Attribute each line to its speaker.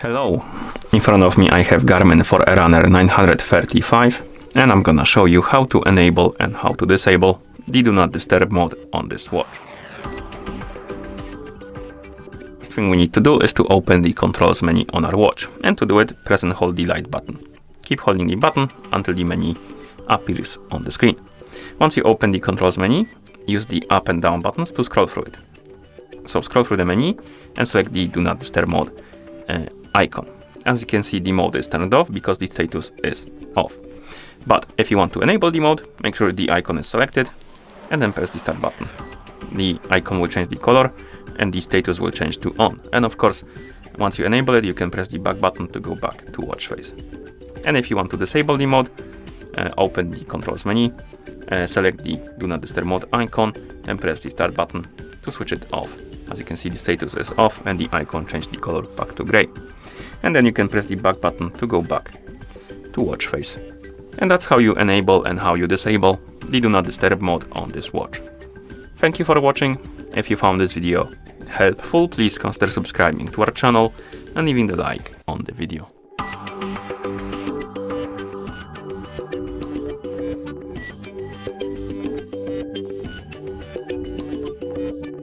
Speaker 1: Hello, in front of me I have Garmin Forerunner 935 and I'm gonna show you how to enable and how to disable the Do Not Disturb mode on this watch. First thing we need to do is to open the controls menu on our watch, and to do it press and hold the light button. Keep holding the button until the menu appears on the screen. Once you open the controls menu, use the up and down buttons to scroll through it. So scroll through the menu and select the Do Not Disturb mode icon. As you can see, the mode is turned off because the status is off. But if you want to enable the mode, make sure the icon is selected and then press the start button. The icon will change the color and the status will change to on. And of course, once you enable it, you can press the back button to go back to watch face. And if you want to disable the mode, open the controls menu, select the Do Not Disturb mode icon and press the start button to switch it off. As you can see, the status is off and the icon changed the color back to gray. And then you can press the back button to go back to watch face. And that's how you enable and how you disable the Do Not Disturb mode on this watch. Thank you for watching. If you found this video helpful, please consider subscribing to our channel and leaving the like on the video.